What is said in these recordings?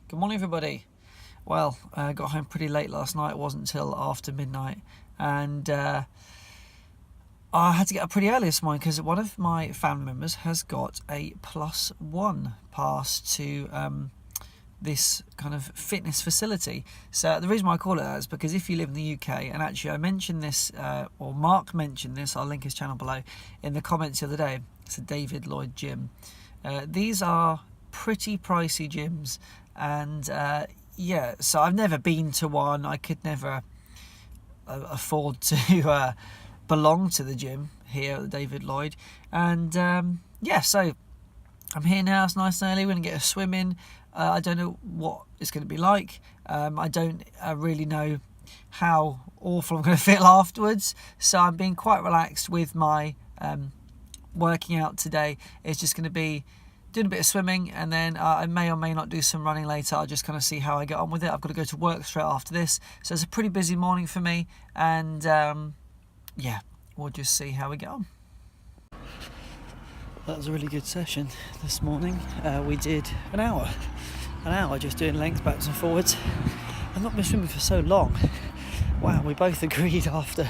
Good morning, everybody. Well, I got home pretty late last night. It wasn't until after midnight, and I had to get up pretty early this morning because one of my family members has got a +1 pass to this kind of fitness facility. So the reason why I call it that is because if you live in the UK, and actually I mentioned this, or Mark mentioned this, I'll link his channel below, in the comments the other day. It's a David Lloyd gym. These are pretty pricey gyms, and so I've never been to one. I could never afford to belong to the gym here at the David Lloyd, and so I'm here now. It's nice and early. We're going to get a swim in. I don't know what it's going to be like. I don't really know how awful I'm going to feel afterwards, so I'm being quite relaxed with my working out today. It's just going to be doing a bit of swimming, and then I may or may not do some running later. I'll just kind of see how I get on with it. I've got to go to work straight after this, so it's a pretty busy morning for me, and we'll just see how we get on. That was a really good session this morning. We did an hour just doing length backwards and forwards. I've not been swimming for so long. Wow, we both agreed after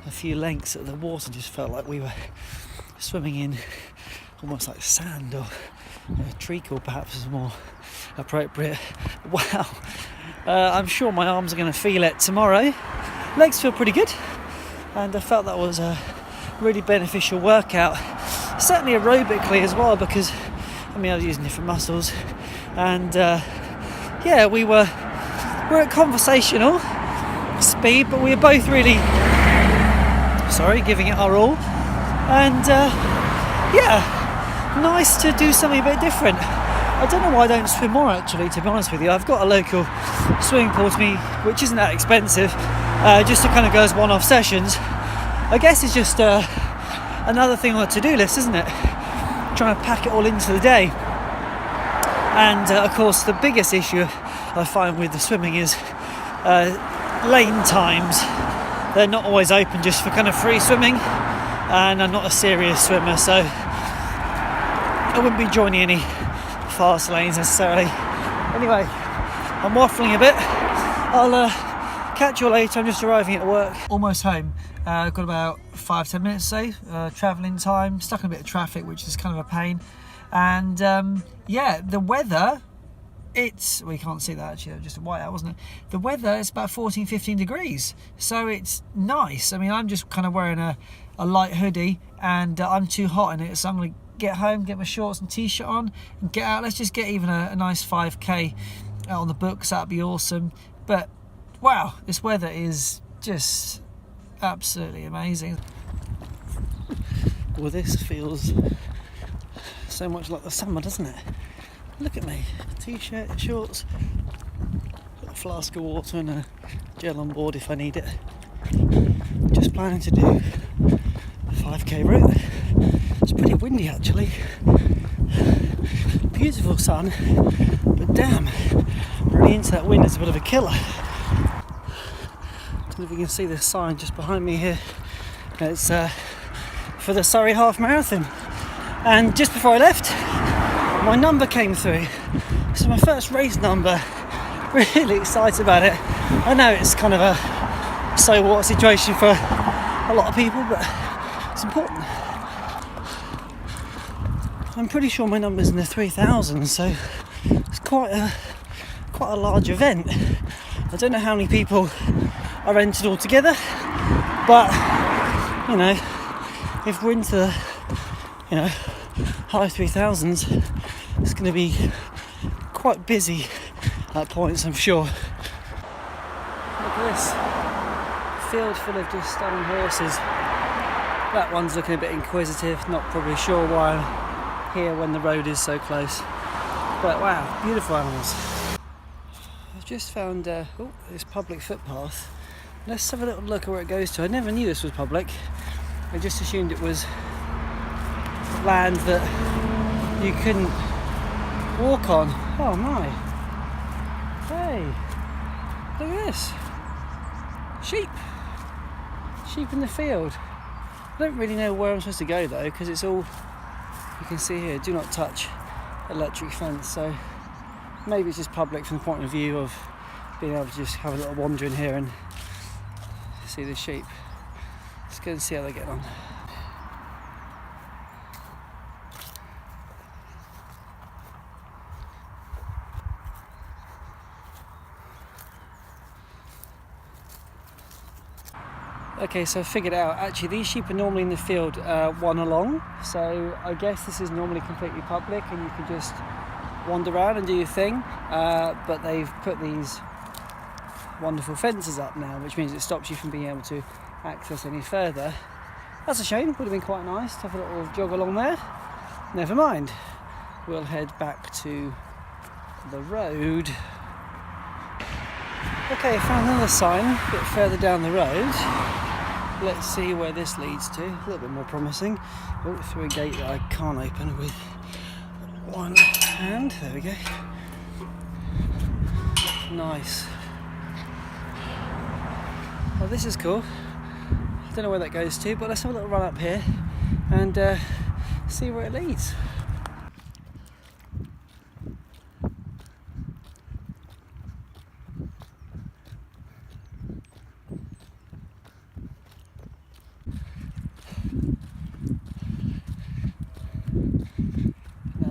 a few lengths that the water just felt like we were swimming in almost like sand, or treacle perhaps is more appropriate. Wow, I'm sure my arms are going to feel it tomorrow. Legs feel pretty good, and I felt that was a really beneficial workout, certainly aerobically as well, because I was using different muscles, and we're at conversational speed, but we were both really giving it our all, and nice to do something a bit different. I don't know why I don't swim more, actually, to be honest with you. I've got a local swimming pool to me, which isn't that expensive, just to kind of go as one-off sessions. I guess it's just another thing on the to-do list, isn't it? Trying to pack it all into the day. And of course, the biggest issue I find with the swimming is lane times. They're not always open just for kind of free swimming, and I'm not a serious swimmer, so I wouldn't be joining any fast lanes necessarily. Anyway, I'm waffling a bit. I'll catch you later. I'm just arriving at work. Almost home. I've got about 5-10 minutes to say, travelling time. Stuck in a bit of traffic, which is kind of a pain. And the weather, we can't see that actually, just white out, wasn't it? The weather is about 14-15 degrees, so it's nice. I'm just kind of wearing a light hoodie, and I'm too hot in it, so I'm going to get home, get my shorts and t-shirt on, and get out. Let's just get even a nice 5k out on the books. That'd be awesome. But wow, this weather is just absolutely amazing. Well, this feels so much like the summer, doesn't it? Look at me, t-shirt, shorts, got a flask of water and a gel on board if I need it. Just planning to do a 5k route. It's pretty windy actually. Beautiful sun, but damn, running into that wind is a bit of a killer. I don't know if you can see this sign just behind me here. It's for the Surrey Half Marathon. And just before I left, my number came through. This is my first race number. Really excited about it. I know it's kind of a so what situation for a lot of people, but it's important. I'm pretty sure my number's in the 3,000, so it's quite a large event. I don't know how many people are entered altogether, but if we're into the high 3,000s, it's going to be quite busy at points, I'm sure. Look at this field full of just stunning horses. That one's looking a bit inquisitive, not probably sure why I'm here when the road is so close. But wow, beautiful animals. I've just found this public footpath. Let's have a little look at where it goes to. I never knew this was public. I just assumed it was land that you couldn't walk on. Oh my. Hey, look at this. Sheep in the field. I don't really know where I'm supposed to go though, because it's all, you can see here, do not touch electric fence, so maybe it's just public from the point of view of being able to just have a little wander in here and see the sheep. Let's go and see how they get on. Okay, so I figured out, actually these sheep are normally in the field one along, so I guess this is normally completely public and you can just wander around and do your thing, but they've put these wonderful fences up now, which means it stops you from being able to access any further. That's a shame, would have been quite nice to have a little jog along there. Never mind, we'll head back to the road. Okay, found another sign a bit further down the road. Let's see where this leads to. A little bit more promising. Oh, through a gate that I can't open with one hand. There we go. Nice. Well, this is cool. I don't know where that goes to, but let's have a little run up here and see where it leads.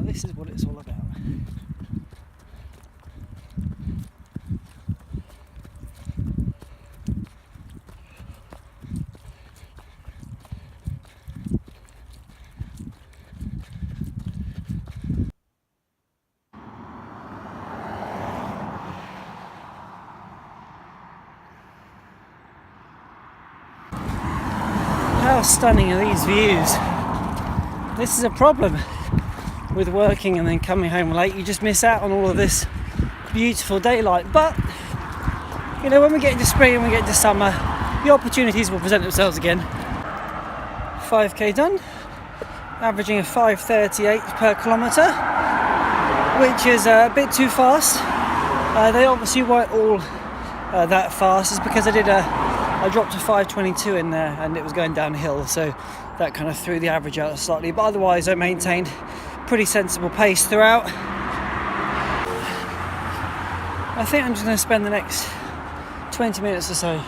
This is what it's all about. How stunning are these views? This is a problem with working and then coming home late. You just miss out on all of this beautiful daylight. But you know, when we get into spring and we get into summer, the opportunities will present themselves again. 5k done, averaging a 5:38 per kilometre, which is a bit too fast. They obviously weren't all that fast. It's because I dropped a 5:22 in there and it was going downhill, so that kind of threw the average out slightly, but otherwise I maintained pretty sensible pace throughout. I think I'm just going to spend the next 20 minutes or so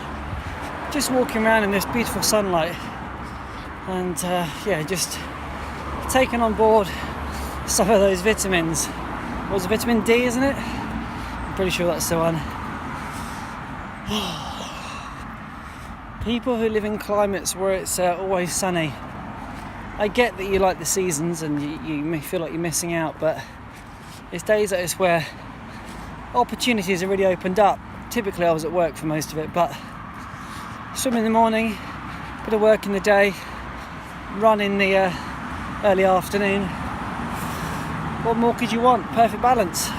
just walking around in this beautiful sunlight and just taking on board some of those vitamins. What's vitamin D, isn't it? I'm pretty sure that's the one. People who live in climates where it's always sunny, I get that you like the seasons and you may feel like you're missing out, but it's days like this where opportunities are really opened up. Typically I was at work for most of it, but swim in the morning, bit of work in the day, run in the early afternoon. What more could you want? Perfect balance.